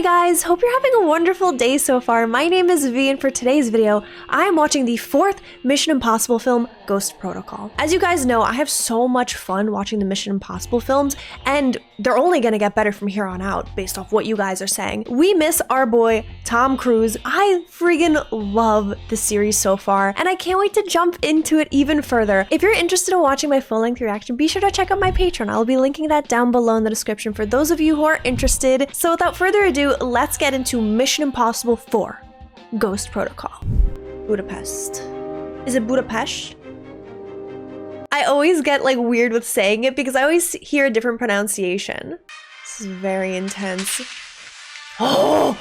Hey guys, hope you're having a wonderful day so far. My name is V, and for today's video, I am watching the 4th Mission Impossible film, Ghost Protocol. As you guys know, I have so much fun watching the Mission Impossible films, and they're only gonna get better from here on out, based off what you guys are saying. We miss our boy, Tom Cruise. I friggin' love the series so far, and I can't wait to jump into it even further. If you're interested in watching my full-length reaction, be sure to check out my Patreon. I'll be linking that down below in the description for those of you who are interested. So without further ado, let's get into Mission Impossible 4, Ghost Protocol. Budapest. Is it Budapest? I always get like weird with saying it because I always hear a different pronunciation. This is very intense. Oh!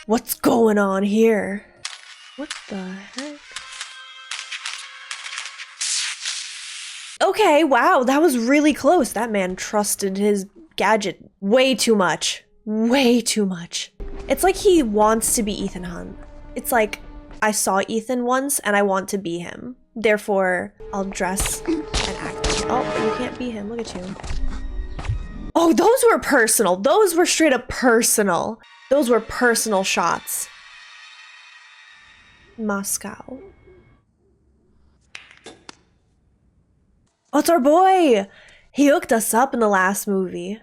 What's going on here? What the heck? Okay, wow, that was really close. That man trusted his gadget way too much. Way too much. It's like he wants to be Ethan Hunt. It's like, I saw Ethan once and I want to be him. Therefore, I'll dress and act. Oh, you can't be him. Look at you. Oh, those were personal. Those were straight up personal. Those were personal shots. Moscow. Oh, it's our boy. He hooked us up in the last movie.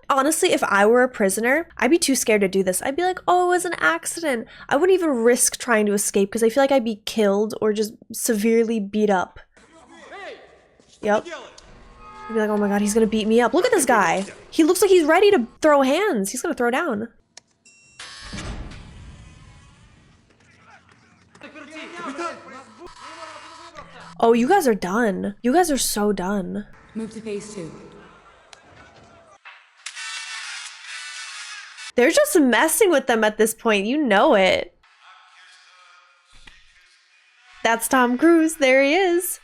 Honestly, if I were a prisoner, I'd be too scared to do this. I'd be like, oh, it was an accident. I wouldn't even risk trying to escape because I feel like I'd be killed or just severely beat up. Yep. I'd be like, oh my god, he's gonna beat me up. Look at this guy. He looks like he's ready to throw hands. He's gonna throw down. Oh, you guys are done. You guys are so done. Move to phase 2. They're just messing with them at this point. You know it. That's Tom Cruise. There he is.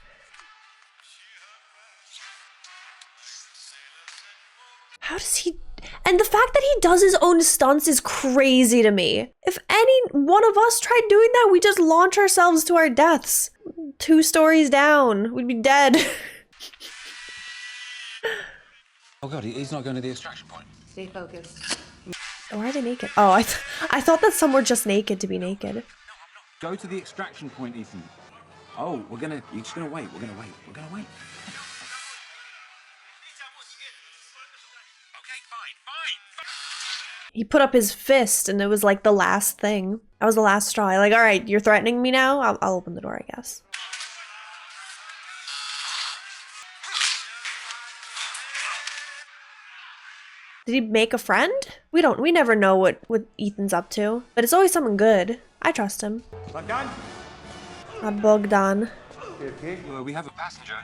How does he... And the fact that he does his own stunts is crazy to me. If any one of us tried doing that, we just launch ourselves to our deaths. 2 stories down. We'd be dead. Oh god, he's not going to the extraction point. Stay focused. Why are they naked? Oh, I thought that some were just naked to be naked. No, I'm not. Go to the extraction point, Ethan. Oh, you're just gonna wait. We're gonna wait. Okay, fine. He put up his fist and it was like the last thing. That was the last straw. Like, all right, you're threatening me now? I'll open the door, I guess. Did he make a friend? We never know what Ethan's up to, but it's always something good. I trust him. Bogdan? Not Bogdan. Well, we have a passenger.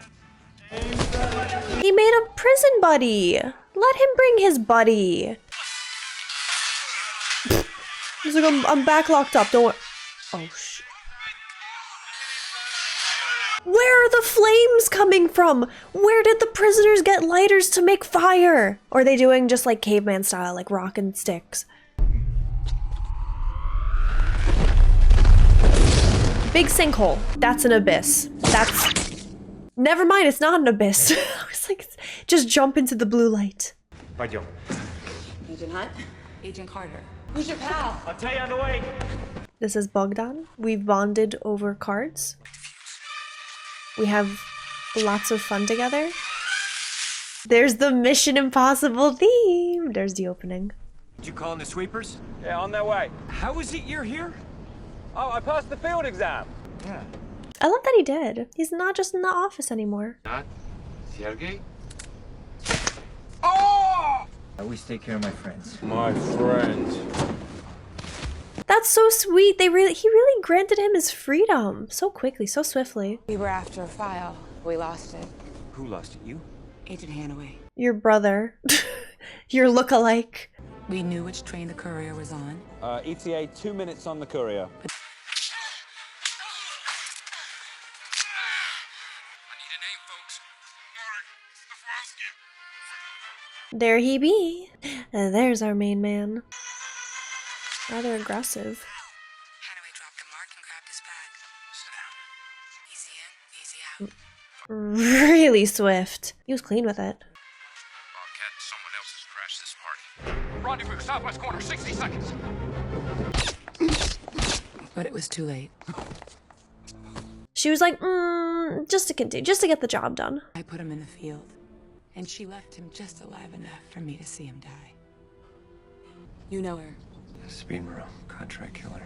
He made a prison buddy. Let him bring his buddy. He's like, I'm back locked up, don't worry. Oh, shit. Where are the flames coming from? Where did the prisoners get lighters to make fire? Or are they doing just like caveman style, like rock and sticks? Big sinkhole. That's an abyss. That's... Never mind, it's not an abyss. I was like, just jump into the blue light. Пойдем. Agent Hunt? Agent Carter. Who's your pal? I'll tell you on the way. This is Bogdan. We've bonded over cards. We have lots of fun together. There's the Mission Impossible theme. There's the opening. Did you call in the sweepers? Yeah, on their way. How is it you're here? Oh, I passed the field exam. Yeah. I love that he did. He's not just in the office anymore. Not Sergey? Oh! I always take care of my friends. My friend. That's so sweet. He really granted him his freedom so quickly, so swiftly. We were after a file. We lost it. Who lost it? You? Agent Hanaway. Your brother. Your look-alike. We knew which train the courier was on. ETA 2 minutes on the courier. There he be. There's our main man. Rather aggressive. Hanaway dropped the mark and grabbed his bag. Sit down. Easy in, easy out. really swift. He was clean with it. Bobcat, someone else has crashed this party. Rendezvous, southwest corner, 60 seconds. But it was too late. She was like, just to continue, just to get the job done. I put him in the field, and she left him just alive enough for me to see him die. You know her. Speed Bureau, contract killer.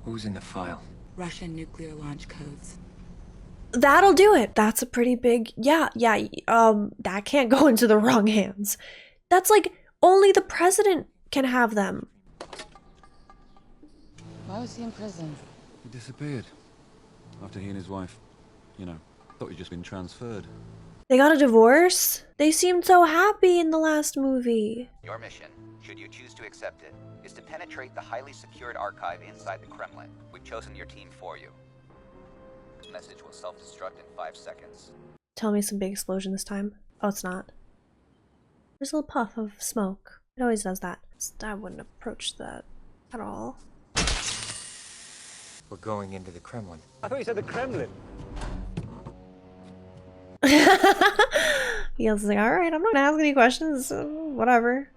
Who's in the file? Russian nuclear launch codes. That'll do it. That's a pretty big, yeah, that can't go into the wrong hands. That's like, only the president can have them. Why was he in prison? He disappeared. After he and his wife, thought he'd just been transferred. They got a divorce? They seemed so happy in the last movie. Your mission, should you choose to accept it, is to penetrate the highly secured archive inside the Kremlin. We've chosen your team for you. This message will self-destruct in 5 seconds. Tell me some big explosion this time. Oh, it's not. There's a little puff of smoke. It always does that. I wouldn't approach that at all. We're going into the Kremlin. I thought you said the Kremlin. He was like, alright, I'm not gonna ask any questions, whatever.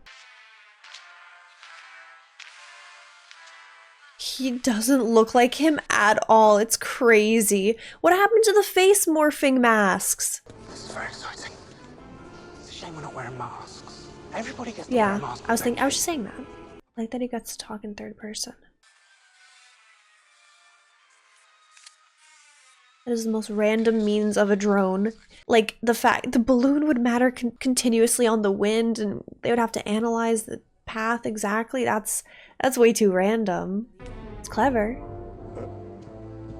He doesn't look like him at all. It's crazy. What happened to the face morphing masks? This is very exciting. It's a shame we're not wearing masks. Everybody gets to wear Yeah, a mask. I was just saying that. Like that he got to talk in third person. That is the most random means of a drone. Like the fact the balloon would matter continuously on the wind, and they would have to analyze the path exactly. That's way too random. It's clever.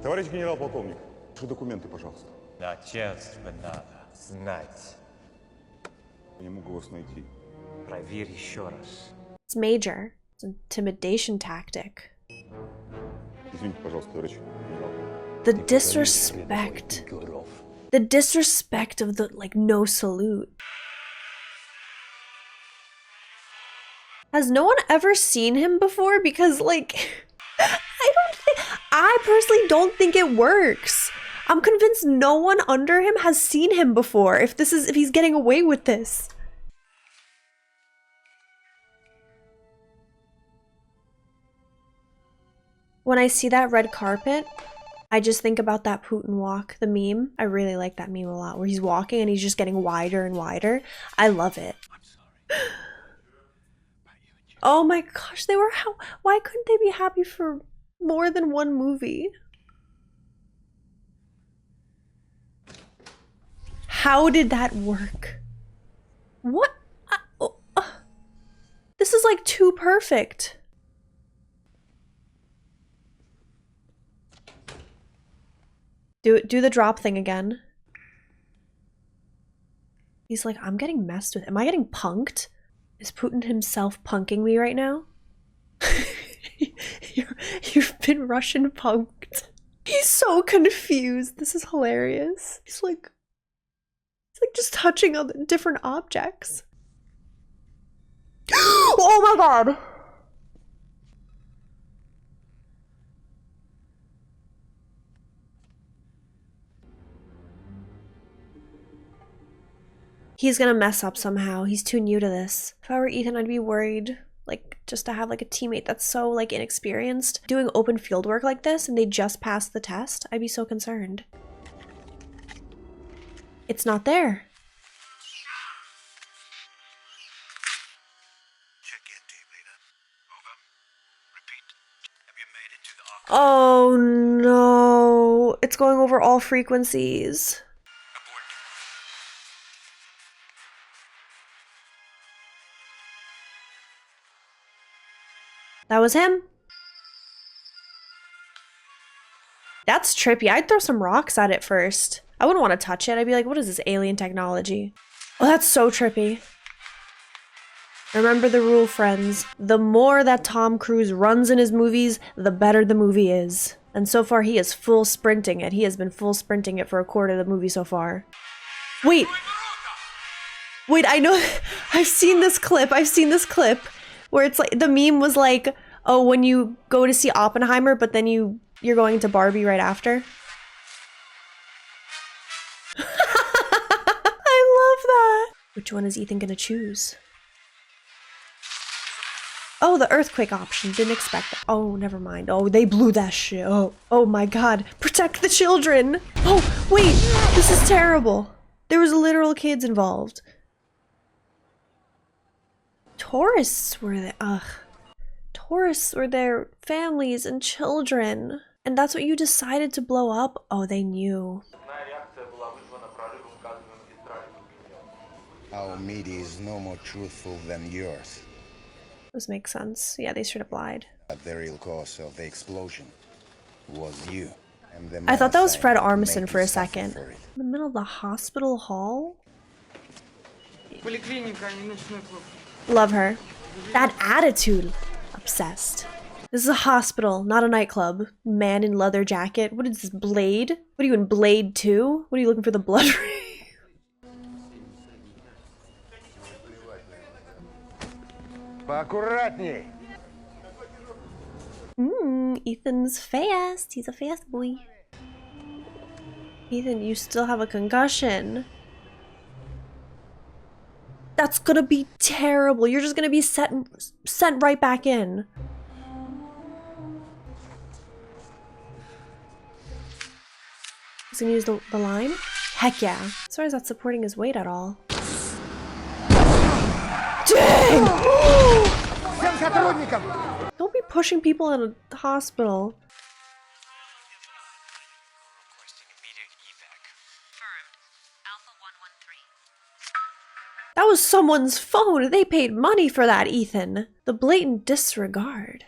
Товарищ генерал-полковник, ваши документы, пожалуйста. Начальство надо знать. Я не могу вас найти. Проверь еще раз. It's major. It's an intimidation tactic. Извините, пожалуйста, товарищ генерал. The disrespect. The disrespect of the, like, no salute. Has no one ever seen him before? Because, like, I personally don't think it works. I'm convinced no one under him has seen him before, if he's getting away with this. When I see that red carpet, I just think about that Putin walk, the meme. I really like that meme a lot, where he's walking and he's just getting wider and wider. I love it. I'm sorry. Oh my gosh, why couldn't they be happy for more than one movie? How did that work? What? This is like too perfect. Do the drop thing again. He's like, I'm getting messed with. Am I getting punked? Is Putin himself punking me right now? You've been Russian punked. He's so confused. This is hilarious. He's like just touching on different objects. Oh my god! He's gonna mess up somehow. He's too new to this. If I were Ethan, I'd be worried. Like, just to have like a teammate that's so like inexperienced doing open field work like this and they just passed the test, I'd be so concerned. It's not there. Check in, team leader. Over. Repeat. Have you made it to the archive? Oh no. It's going over all frequencies. That was him. That's trippy. I'd throw some rocks at it first. I wouldn't want to touch it. I'd be like, what is this alien technology? Oh, that's so trippy. Remember the rule, friends. The more that Tom Cruise runs in his movies, the better the movie is. And so far, he is full sprinting it. He has been full sprinting it for a quarter of the movie so far. Wait. Wait, I know. I've seen this clip. Where it's like, the meme was like, oh, when you go to see Oppenheimer, but then you're going to Barbie right after. Which one is Ethan gonna choose? Oh, the earthquake option. Didn't expect that. Oh, never mind. Oh, they blew that shit. Oh my god. Protect the children. Oh, wait. This is terrible. There was literal kids involved. Tourists were there. Ugh. Tourists were there. Families and children. And that's what you decided to blow up? Oh, they knew. Our media is no more truthful than yours. This makes sense. Yeah, they should have lied. But the real cause of the explosion was you. And the I thought that was medicine Fred made Armisen you for a suffer second. for it. In the middle of the hospital hall? Love her. That attitude. Obsessed. This is a hospital, not a nightclub. Man in leather jacket. What is this, Blade? What are you in, Blade 2? What are you looking for the blood ring? Поаккуратней. Ethan's fast. He's a fast boy. Ethan, you still have a concussion. That's gonna be terrible. You're just gonna be sent right back in. He's gonna use the line? Heck yeah. Sorry, is that supporting his weight at all? Dang! Don't be pushing people in a hospital. That was someone's phone. They paid money for that, Ethan. The blatant disregard.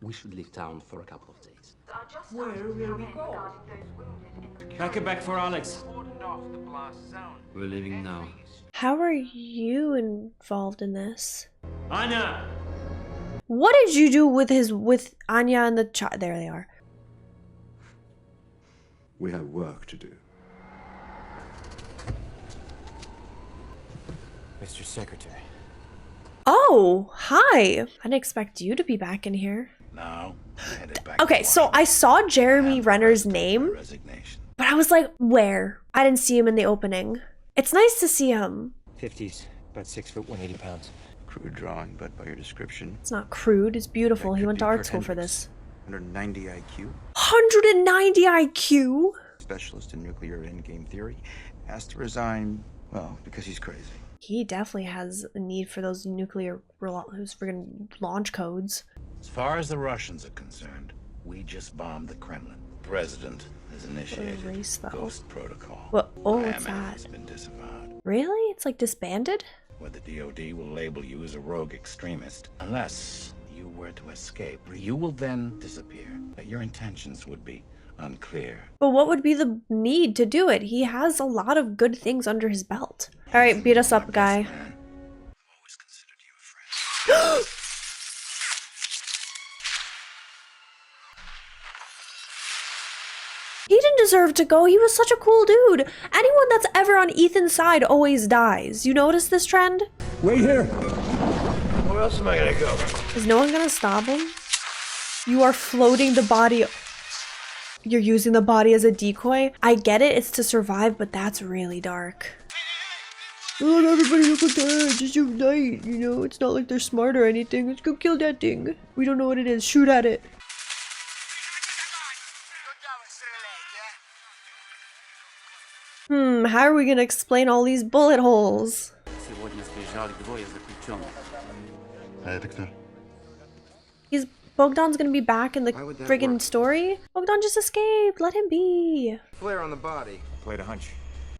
We should leave town for a couple of days. Where will we go? Pack it back for Alex. We're leaving now. How are you involved in this? Anya! What did you do with Anya and the child? There they are. We have work to do. Mr. Secretary. Oh, hi. I didn't expect you to be back in here. Now, headed back Okay, to so I saw Jeremy Renner's name, resignation. but I was like, where? I didn't see him in the opening. It's nice to see him. 50s, about 6 foot, 180 pounds. Crude drawing, but by your description, It's not crude, it's beautiful. That He could went to be art Kurt school for Hendricks. this. 190 IQ, 190 IQ? specialist in nuclear endgame theory, has to resign, well, because he's crazy. He definitely has a need for those nuclear those friggin' launch codes. As far as the Russians are concerned, we just bombed the Kremlin. The president has initiated race, though. Ghost Protocol. What? Oh, IMF what's that? has been disavowed. Really? It's like disbanded? Where the DoD will label you as a rogue extremist unless you were to escape. You will then disappear. But your intentions would be unclear. But what would be the need to do it? He has a lot of good things under his belt. Alright, beat us up, guy. Man, I've always considered you a friend. He didn't deserve to go. He was such a cool dude. Anyone that's ever on Ethan's side always dies. You notice this trend? Wait here. Where else am I gonna go? Is no one gonna stop him? You are floating the body. You're using the body as a decoy? I get it, it's to survive, but that's really dark. Look, everybody look at that, just unite, you know? It's not like they're smart or anything. Let's go kill that thing. We don't know what it is. Shoot at it. How are we gonna explain all these bullet holes? He's Bogdan's gonna be back in the friggin' story? Bogdan just escaped. Let him be. Flare on the body. Played a hunch.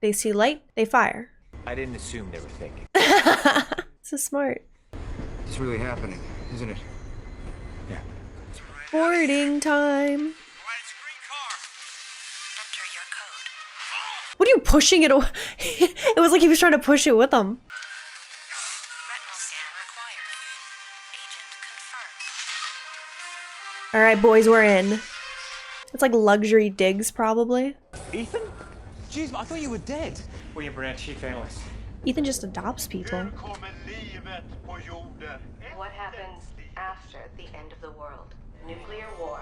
They see light, they fire. I didn't assume they were thinking. This is smart. It's really happening, isn't it? Yeah. Boarding time. What are you pushing it away? It was like he was trying to push it with him. Alright, boys, we're in. It's like luxury digs, probably. Ethan? Jeez, I thought you were dead. William Brandt, chief analyst. Ethan just adopts people. What happens after the end of the world? Nuclear war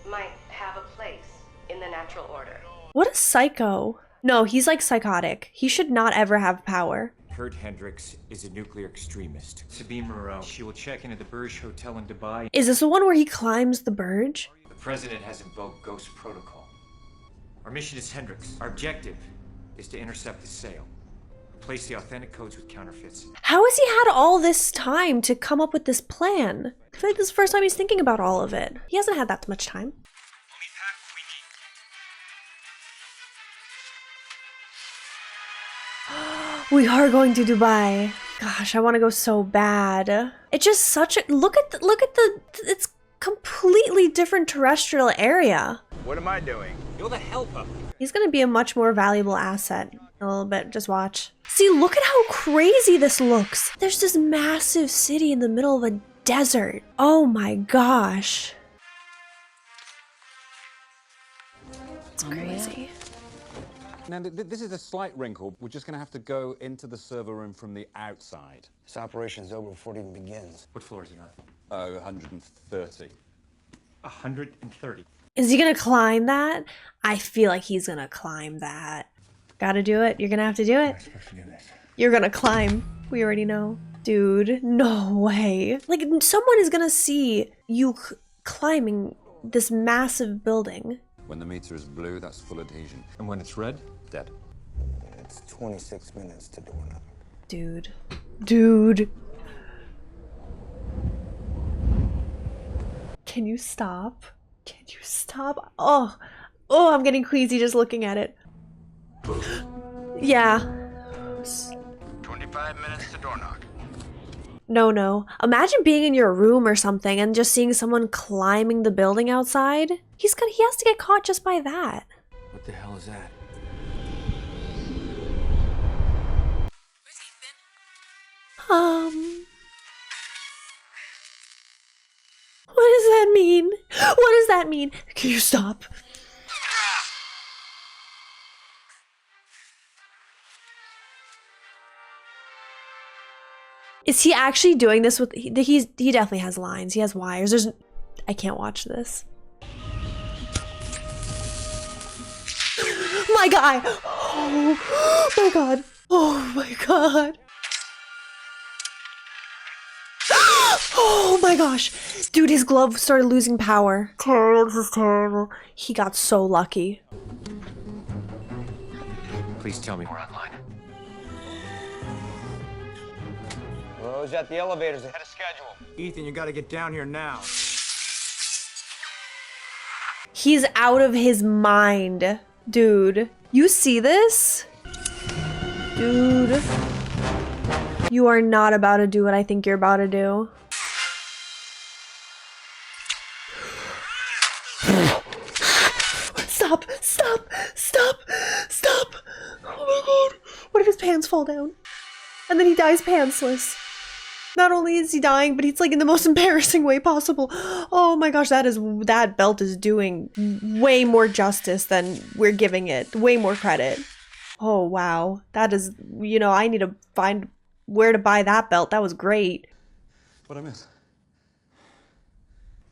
might have a place in the natural order. What a psycho. No, he's like psychotic. He should not ever have power. Kurt Hendricks is a nuclear extremist. Sabine Moreau, she will check into the Burj Hotel in Dubai. Is this the one where he climbs the Burj? The president has invoked Ghost Protocol. Our mission is Hendricks. Our objective is to intercept the sale. Replace the authentic codes with counterfeits. How has he had all this time to come up with this plan? I feel like this is the first time he's thinking about all of it. He hasn't had that much time. We are going to Dubai. Gosh, I want to go so bad. It's just such a look at the it's completely different terrestrial area. What am I doing? You're the helper. He's gonna be a much more valuable asset in a little bit. Just watch. See, look at how crazy this looks. There's this massive city in the middle of a desert. Oh my gosh. It's crazy. Now, this is a slight wrinkle. We're just going to have to go into the server room from the outside. This operation's over before it even begins. What floor is it on? 130. 130. Is he gonna climb that? I feel like he's gonna climb that. Gotta do it. You're gonna have to do it. You're gonna climb. We already know. Dude, no way. Like, someone is gonna see you climbing this massive building. When the meter is blue, that's full adhesion. And when it's red? Dead. It's 26 minutes to doorknob. Dude. Dude. Can you stop? Can you stop? Oh, I'm getting queasy just looking at it. Yeah. 25 minutes to door knock. No. Imagine being in your room or something and just seeing someone climbing the building outside. He has to get caught just by that. What the hell is that? What does that mean? What does that mean? Can you stop? Is he actually doing this with, he definitely has lines. He has wires. I can't watch this. My guy. Oh my god. Oh my god. Oh my gosh. Dude, his glove started losing power. Terrible, this is terrible. He got so lucky. Please tell me we're online. Rose at the elevators ahead of schedule. Ethan, you gotta get down here now. He's out of his mind. Dude, you see this? Dude. You are not about to do what I think you're about to do. Stop! Stop! Stop! Stop! Oh my god! What if his pants fall down? And then he dies pantsless. Not only is he dying, but he's like in the most embarrassing way possible. Oh my gosh, that belt is doing way more justice than we're giving it. Way more credit. Oh wow. That is, you know, I need to find where to buy that belt. That was great. What'd I miss?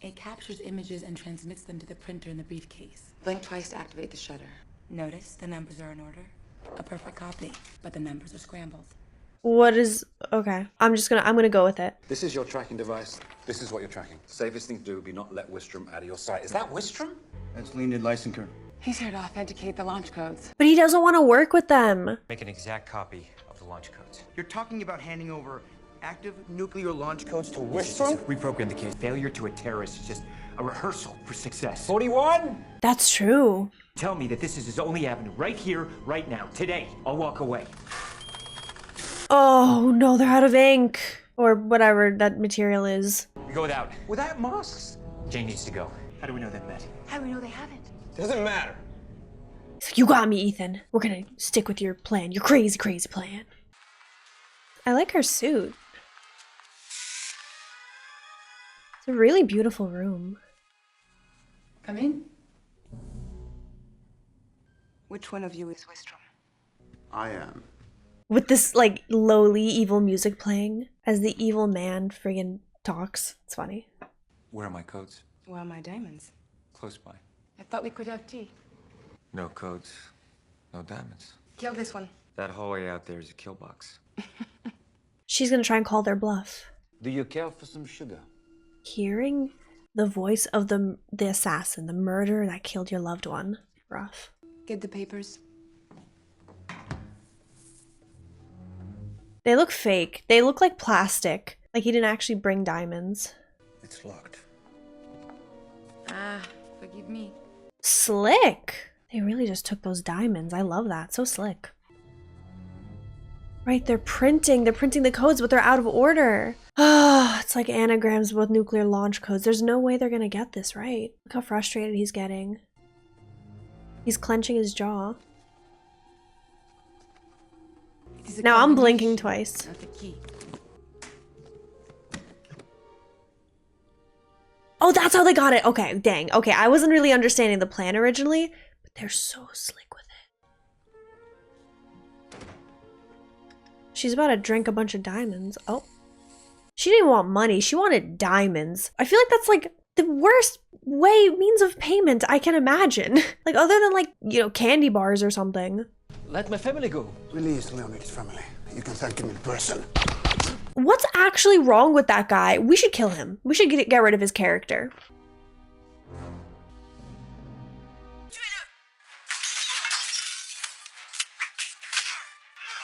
It captures images and transmits them to the printer in the briefcase. Blink twice to activate the shutter. Notice the numbers are in order. A perfect copy, but the numbers are scrambled. What is, okay. I'm gonna go with it. This is your tracking device. This is what you're tracking. Safest thing to do would be not let Wistrom out of your sight. Is that Wistrom? That's Leonid Lysenker. He's here to authenticate the launch codes. But he doesn't want to work with them. Make an exact copy of the launch codes. You're talking about handing over active nuclear launch codes to Wistrom? Reprogram the case. Failure to a terrorist is just a rehearsal for success. 41? That's true. Tell me that this is his only avenue, right here, right now, today. I'll walk away. Oh no, they're out of ink. Or whatever that material is. We go without. Without masks? Jane needs to go. How do we know they've met? How do we know they haven't? Doesn't matter. You got me, Ethan. We're gonna stick with your plan. Your crazy, crazy plan. I like her suit. It's a really beautiful room. Come in. Which one of you is Wistrom? I am. With this, like, lowly evil music playing as the evil man friggin' talks. It's funny. Where are my codes? Where are my diamonds? Close by. I thought we could have tea. No codes. No diamonds. Kill this one. That hallway out there is a kill box. She's gonna try and call their bluff. Do you care for some sugar? Hearing the voice of the assassin, the murderer that killed your loved one. Rough. Get the papers. They look fake. They look like plastic. Like he didn't actually bring diamonds. It's locked. Ah, forgive me. Slick! They really just took those diamonds. I love that. So slick. Right, they're printing the codes, but they're out of order. Ah, it's like anagrams with nuclear launch codes. There's no way they're gonna get this right. Look how frustrated he's getting. He's clenching his jaw. Now I'm blinking twice. Not the key. Oh, that's how they got it. Okay, dang. Okay, I wasn't really understanding the plan originally, but they're so slick with it. She's about to drink a bunch of diamonds. Oh. She didn't want money. She wanted diamonds. I feel like that's like the worst means of payment I can imagine. Like other than like, you know, candy bars or something. Let my family go. Release Leonid's family. You can thank him in person. What's actually wrong with that guy? We should kill him. We should get rid of his character.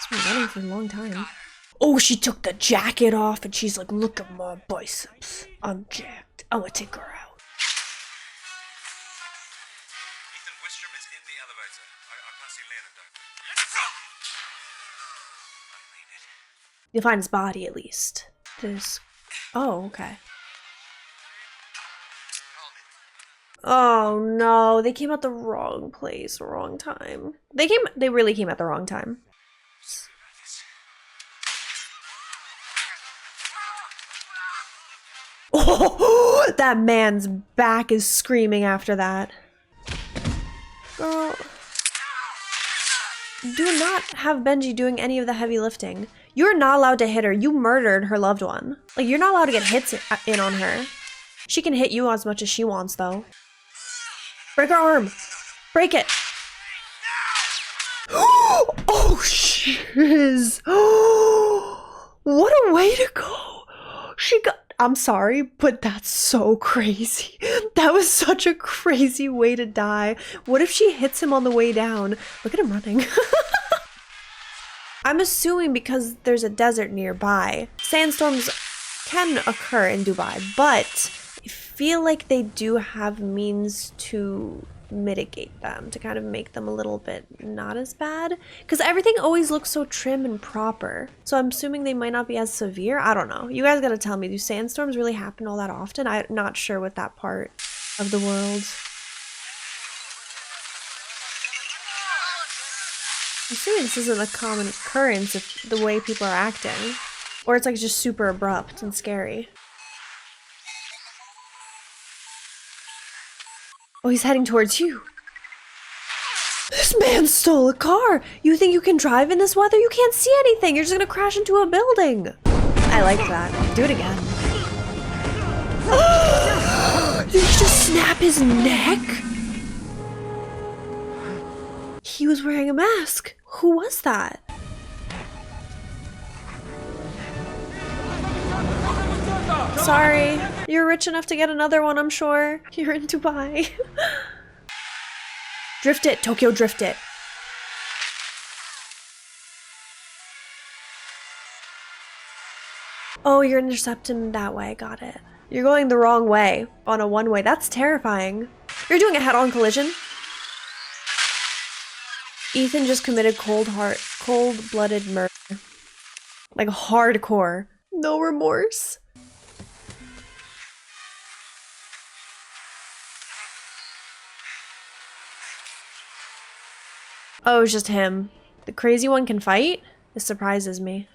He's been running for a long time. Oh, she took the jacket off and she's like, look at my biceps. I'm jacked. I'm gonna take her out. Ethan Wistrom is in the elevator. I can't see Leonard though. You'll find his body at least. This. Oh, okay. Oh no, they came at the wrong place, wrong time. They really came at the wrong time. Oh, that man's back is screaming after that. Girl. Do not have Benji doing any of the heavy lifting. You're not allowed to hit her. You murdered her loved one. Like, you're not allowed to get hits in on her. She can hit you as much as she wants, though. Break her arm. Break it. Oh, shiz. What a way to go. She got... I'm sorry, but that's so crazy. That was such a crazy way to die. What if she hits him on the way down? Look at him running. I'm assuming because there's a desert nearby, sandstorms can occur in Dubai, but I feel like they do have means to mitigate them, to kind of make them a little bit not as bad, because everything always looks so trim and proper. So I'm assuming they might not be as severe. I don't know. You guys gotta tell me, do sandstorms really happen all that often? I'm not sure with that part of the world. I'm assuming this isn't a common occurrence if the way people are acting. Or it's like just super abrupt and scary. Oh, he's heading towards you. This man stole a car. You think you can drive in this weather? You can't see anything. You're just gonna crash into a building. I like that. Do it again. Did he just snap his neck? He was wearing a mask. Who was that? Sorry. You're rich enough to get another one, I'm sure. You're in Dubai. Drift it, Tokyo, drift it. Oh, you're intercepting that way. Got it. You're going the wrong way on a one-way. That's terrifying. You're doing a head-on collision. Ethan just committed cold-blooded murder. Like hardcore. No remorse. Oh, it's just him. The crazy one can fight? This surprises me.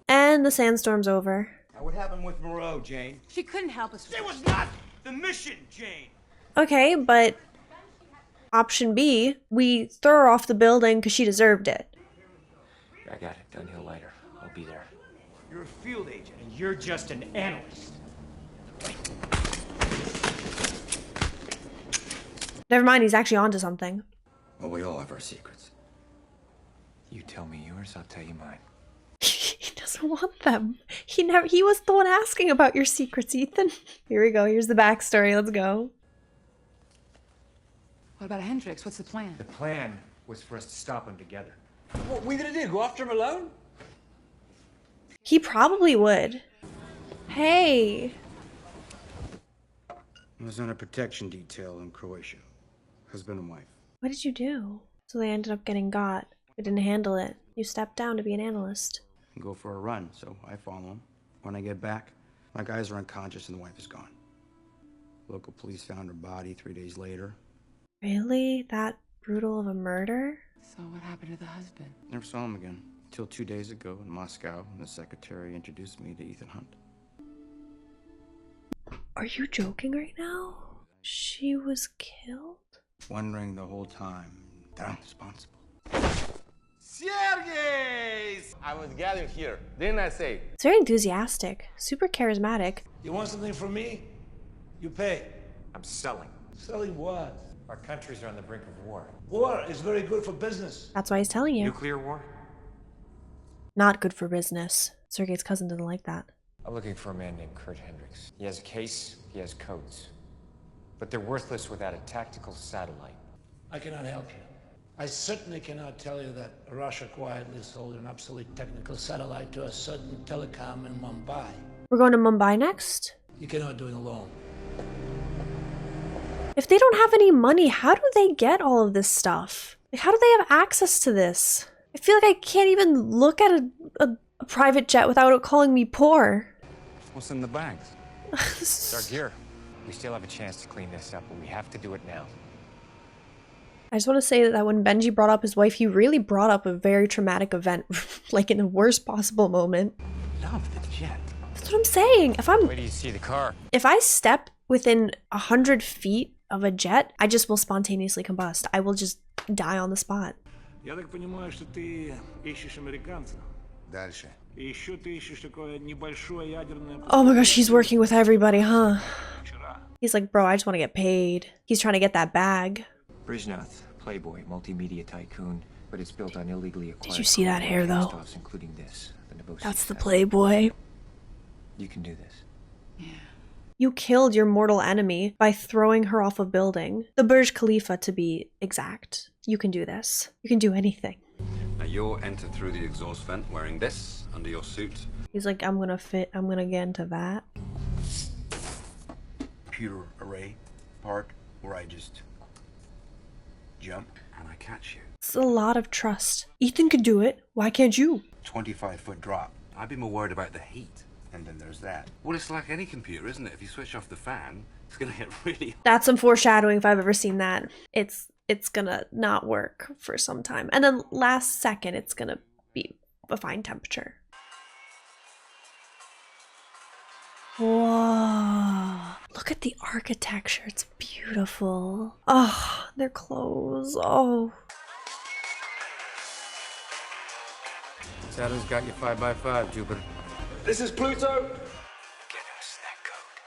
And the sandstorm's over. Now, what happened with Moreau, Jane? She couldn't help us. It was not the mission, Jane! Okay, but option B, we throw her off the building because she deserved it. I got it. Gunhill later. I'll be there. You're a field agent. And you're just an analyst. Never mind, he's actually onto something. Well, we all have our secrets. You tell me yours, I'll tell you mine. He doesn't want them. He was the one asking about your secrets, Ethan. Here we go. Here's the backstory. Let's go. What about Hendrix? What's the plan? The plan was for us to stop them together. What we gonna do? Go after him alone? He probably would. Hey. I was on a protection detail in Croatia. Husband and wife. What did you do? So they ended up getting got. We didn't handle it. You stepped down to be an analyst. Go for a run, so I follow him. When I get back, my guys are unconscious and the wife is gone. Local police found her body 3 days later. Really? That brutal of a murder? So what happened to the husband? Never saw him again. Until 2 days ago in Moscow, when the secretary introduced me to Ethan Hunt. Are you joking right now? She was killed? Wondering the whole time that I'm responsible. Sergey! I was gathered here, didn't I say? It's very enthusiastic, super charismatic. You want something from me? You pay. I'm selling. Selling what? Our countries are on the brink of war. War is very good for business. That's why he's telling you. Nuclear war? Not good for business. Sergei's cousin doesn't like that. I'm looking for a man named Kurt Hendricks. He has a case, he has codes. But they're worthless without a tactical satellite. I cannot help you. I certainly cannot tell you that Russia quietly sold an obsolete technical satellite to a certain telecom in Mumbai. We're going to Mumbai next? You cannot do it alone. If they don't have any money, how do they get all of this stuff? Like, how do they have access to this? I feel like I can't even look at a private jet without it calling me poor. What's in the bags? It's our gear. We still have a chance to clean this up, but we have to do it now. I just want to say that when Benji brought up his wife, he really brought up a very traumatic event, like in the worst possible moment. Love the jet. That's what I'm saying. Wait till you see the car. If I step within 100 feet of a jet, I just will spontaneously combust. I will just die on the spot. Я так понимаю, что ты ищешь американца. Дальше. И еще ты ищешь такое небольшое ядерное... Oh my gosh, he's working with everybody, huh? He's like, bro, I just want to get paid. He's trying to get that bag. Brizhnath, playboy, multimedia tycoon, but it's built on illegally acquired... Did you see that hair, though? Stuffs, including this, That's the playboy. You can do this. You killed your mortal enemy by throwing her off a building. The Burj Khalifa, to be exact. You can do this. You can do anything. Now you'll enter through the exhaust vent wearing this under your suit. He's like, I'm gonna get into that. Computer array part where I just jump and I catch you. It's a lot of trust. Ethan could do it. Why can't you? 25-foot drop. I'd be more worried about the heat. And then there's that. Well, it's like any computer, isn't it? If you switch off the fan, it's gonna get really hot. That's some foreshadowing if I've ever seen that. It's gonna not work for some time. And then last second, it's gonna be a fine temperature. Whoa. Look at the architecture. It's beautiful. Oh, their clothes. Oh. Saturn's got you 5x5, Jupiter. This is Pluto. Get us that code.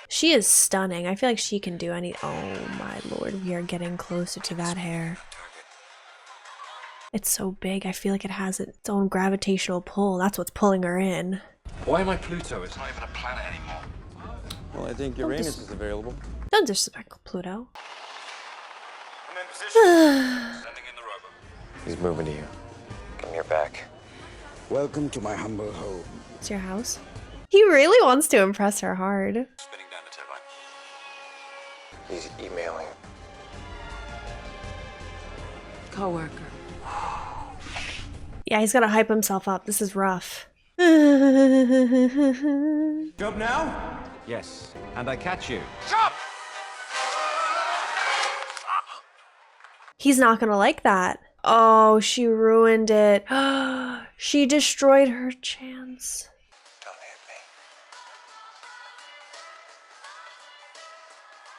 She is stunning. I feel like she can do any... Oh my lord, we are getting closer to that hair. It's so big. I feel like it has its own gravitational pull. That's what's pulling her in. Why am I Pluto? It's not even a planet anymore. Well, I think Uranus is available. Don't disrespect Pluto. I'm in position. Sending in the rover. He's moving to you. Give me your back. Welcome to my humble home. It's your house. He really wants to impress her hard. Spinning down the turbine. He's emailing. Coworker. Yeah, he's gotta hype himself up. This is rough. Jump now? Yes. And I catch you. Jump! He's not gonna like that. Oh, she ruined it. She destroyed her chance. Don't hit me.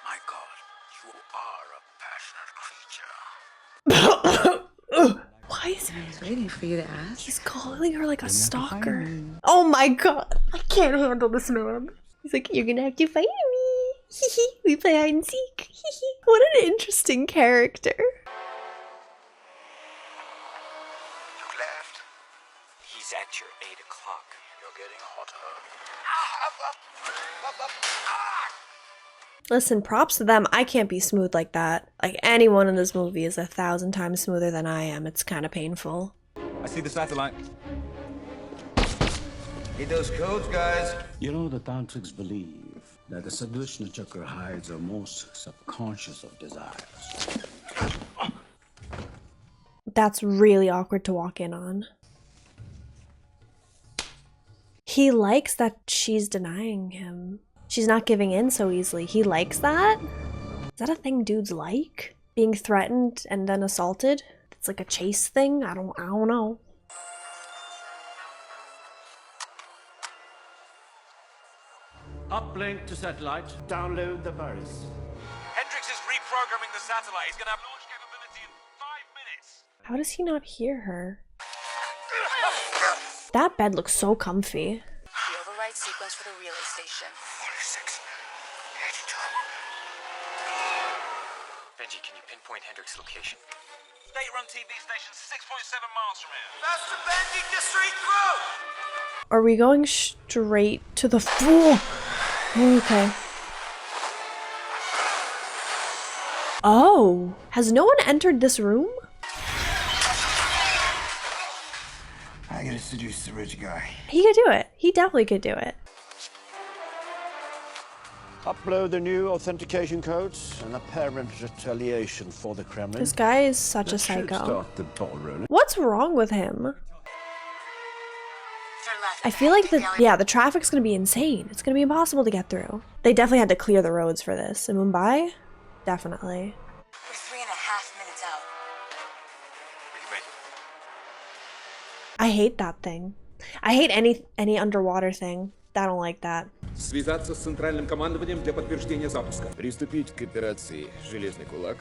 My God, you are a passionate creature. Why is I was waiting for you to ask. he's calling her like a stalker? Oh my god, I can't handle this man. He's like, you're gonna have to fight me. We play hide and seek. What an interesting character. Look left. He's at your 8 o'clock. You're getting hotter. Listen, props to them. I can't be smooth like that. Like, anyone in this movie is 1,000 times smoother than I am. It's kind of painful. I see the satellite. Need those codes, guys. You know, the tantrics believe that the Sadhvishnu chakra hides our most subconscious of desires. That's really awkward to walk in on. He likes that she's denying him. She's not giving in so easily. He likes that? Is that a thing dudes like? Being threatened and then assaulted? It's like a chase thing? I don't know. Uplink to satellite. Download the virus. Hendricks is reprogramming the satellite. He's gonna have launch capability in 5 minutes. How does he not hear her? That bed looks so comfy. The override sequence for the relay station. 46. 82. Benji, can you pinpoint Hendricks' location? State-run TV station 6.7 miles from here. Faster, Benji, get straight through! Are we going straight to the fool? Okay. Oh, has no one entered this room? I gotta seduce the rich guy. He could do it. He definitely could do it. Upload the new authentication codes and apparent retaliation for the Kremlin. This guy is such a psycho. Start the ball rolling. What's wrong with him? I feel like the traffic's gonna be insane. It's gonna be impossible to get through. They definitely had to clear the roads for this. In Mumbai? Definitely. We're 3.5 minutes out. We can make it. I hate that thing. I hate any underwater thing. I don't like that. Связаться с центральным командованием для подтверждения запуска. Приступить к операции «Железный кулак».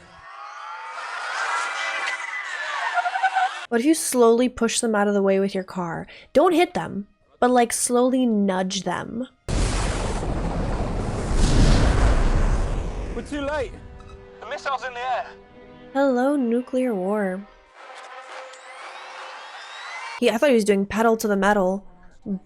What if you slowly push them out of the way with your car? Don't hit them, but like slowly nudge them. We're too late. The missile's in the air. Hello, nuclear war. I thought he was doing pedal to the metal,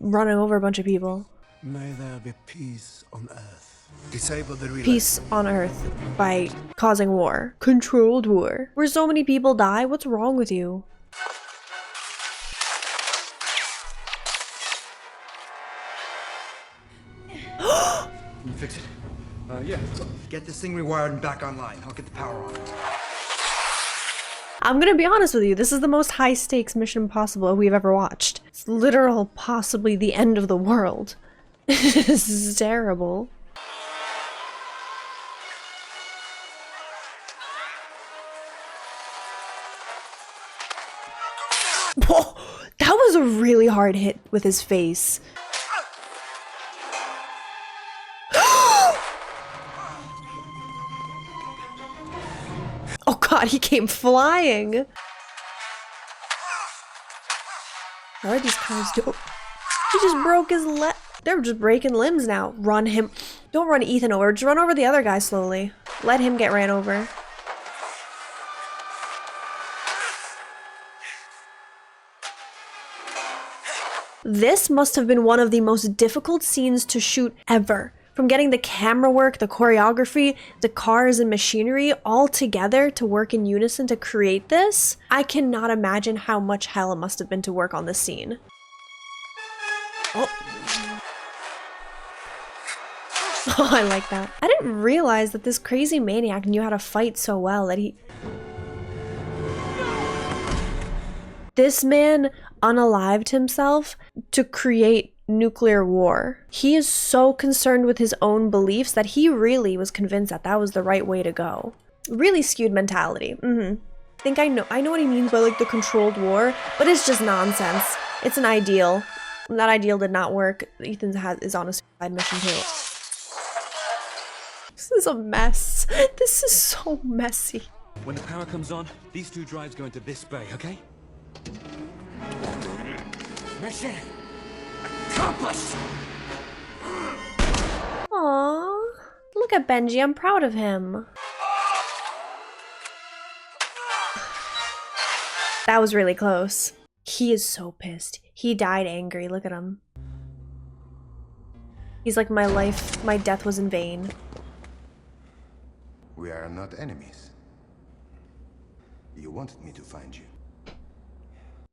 running over a bunch of people. May there be peace on Earth. Disable the relay. Peace on Earth by causing war. Controlled war. Where so many people die? What's wrong with you? Can you fix it? Yeah. Get this thing rewired and back online. I'll get the power on. I'm gonna be honest with you, this is the most high-stakes Mission Impossible we've ever watched. It's literal, possibly the end of the world. This is terrible. Whoa, that was a really hard hit with his face. Oh god, he came flying! How are these cars doing? He just broke his leg. They're just breaking limbs now. Run him. Don't run Ethan over. Just run over the other guy slowly. Let him get ran over. This must have been one of the most difficult scenes to shoot ever. From getting the camera work, the choreography, the cars and machinery all together to work in unison to create this, I cannot imagine how much hell it must have been to work on this scene. Oh. Oh, I like that. I didn't realize that this crazy maniac knew how to fight so well that he... This man unalived himself to create nuclear war. He is so concerned with his own beliefs that he really was convinced that that was the right way to go. Really skewed mentality. I think I know what he means by like the controlled war, but it's just nonsense. It's an ideal. And that ideal did not work. Ethan is on a suicide mission too. This is a mess. This is so messy. When the power comes on, these two drives go into this bay, okay? Mission accomplished! Aww, Look at Benji, I'm proud of him. That was really close. He is so pissed. He died angry, look at him. He's like, my death was in vain. We are not enemies. You wanted me to find you.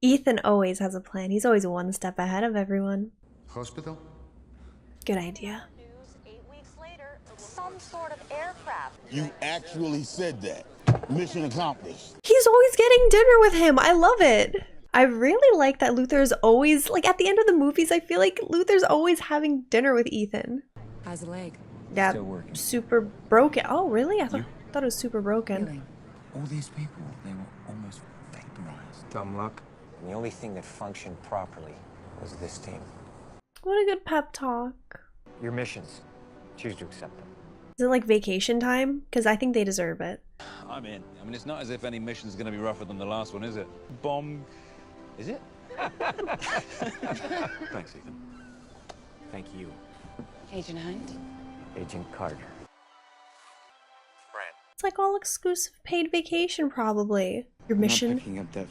Ethan always has a plan. He's always one step ahead of everyone. Hospital? Good idea. 8 weeks later, some sort of aircraft. You actually said that. Mission accomplished. He's always getting dinner with him. I love it. I really like that Luther's always, like at the end of the movies, I feel like Luther's always having dinner with Ethan. How's the leg? Yeah, Still working. super broken. Oh, really? I thought it was super broken. All these people, they were almost vaporized. Dumb luck. And the only thing that functioned properly was this team. What a good pep talk. Your missions. Choose to accept them. Is it like vacation time? Because I think they deserve it. I'm in. I mean, it's not as if any mission's going to be rougher than the last one, is it? Bomb. Is it? Thanks, Ethan. Thank you. Agent Hunt? Agent Carter. It's like all exclusive paid vacation, probably. Your mission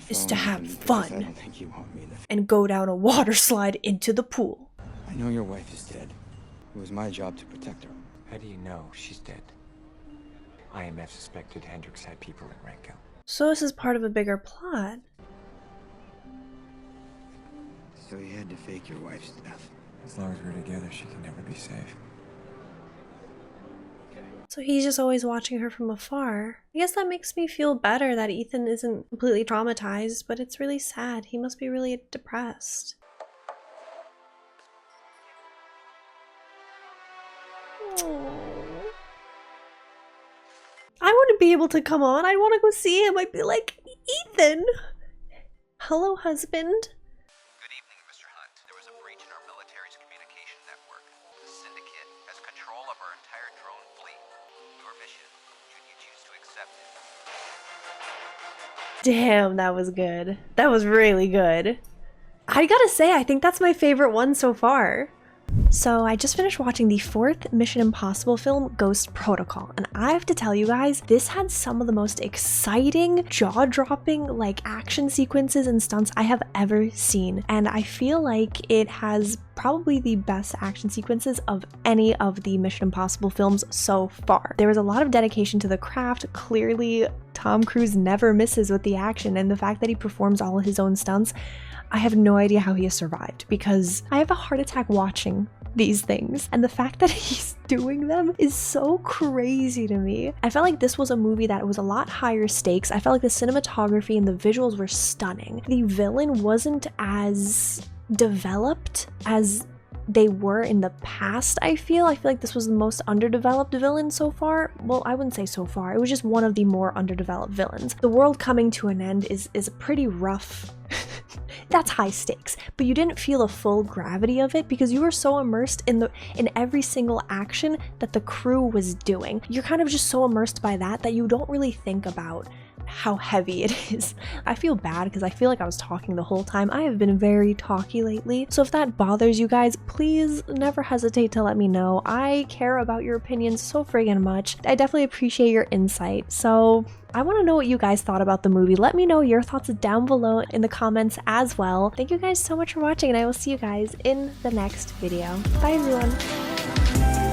is to have fun I don't think you want me to. and go down a water slide into the pool. I know your wife is dead. It was my job to protect her. How do you know she's dead? IMF suspected Hendricks had people in Ranko. So this is part of a bigger plot. So you had to fake your wife's death. As long as we're together, she can never be safe. So he's just always watching her from afar. I guess that makes me feel better that Ethan isn't completely traumatized, but it's really sad. He must be really depressed. I wouldn't be able to come on. I'd want to go see him. I'd be like, Ethan! Hello, husband. Good evening, Mr. Hunt. There was a breach in our military's communication network. The Syndicate has control of our entire drone fleet. Your mission, should you choose to accept it. Damn, that was good. That was really good. I gotta say, I think that's my favorite one so far. So I just finished watching the 4th Mission Impossible film, Ghost Protocol, and I have to tell you guys, this had some of the most exciting, jaw-dropping, like, action sequences and stunts I have ever seen, and I feel like it has probably the best action sequences of any of the Mission Impossible films so far. There was a lot of dedication to the craft. Clearly, Tom Cruise never misses with the action, and the fact that he performs all of his own stunts, I have no idea how he has survived, because I have a heart attack watching these things, and the fact that he's doing them is so crazy to me. I felt like this was a movie that was a lot higher stakes. I felt like the cinematography and the visuals were stunning. The villain wasn't as developed as they were in the past. I feel like this was the most underdeveloped villain so far. Well, I wouldn't say so far. It was just one of the more underdeveloped villains. The world coming to an end is a pretty rough that's high stakes, but you didn't feel the full gravity of it because you were so immersed in every single action that the crew was doing. You're kind of just so immersed by that you don't really think about how heavy it is. I feel bad because I feel like I was talking the whole time. I have been very talky lately, so if that bothers you guys, please never hesitate to let me know. I care about your opinions so friggin' much. I definitely appreciate your insight, so I want to know what you guys thought about the movie. Let me know your thoughts down below in the comments as well. Thank you guys so much for watching, and I will see you guys in the next video. Bye everyone.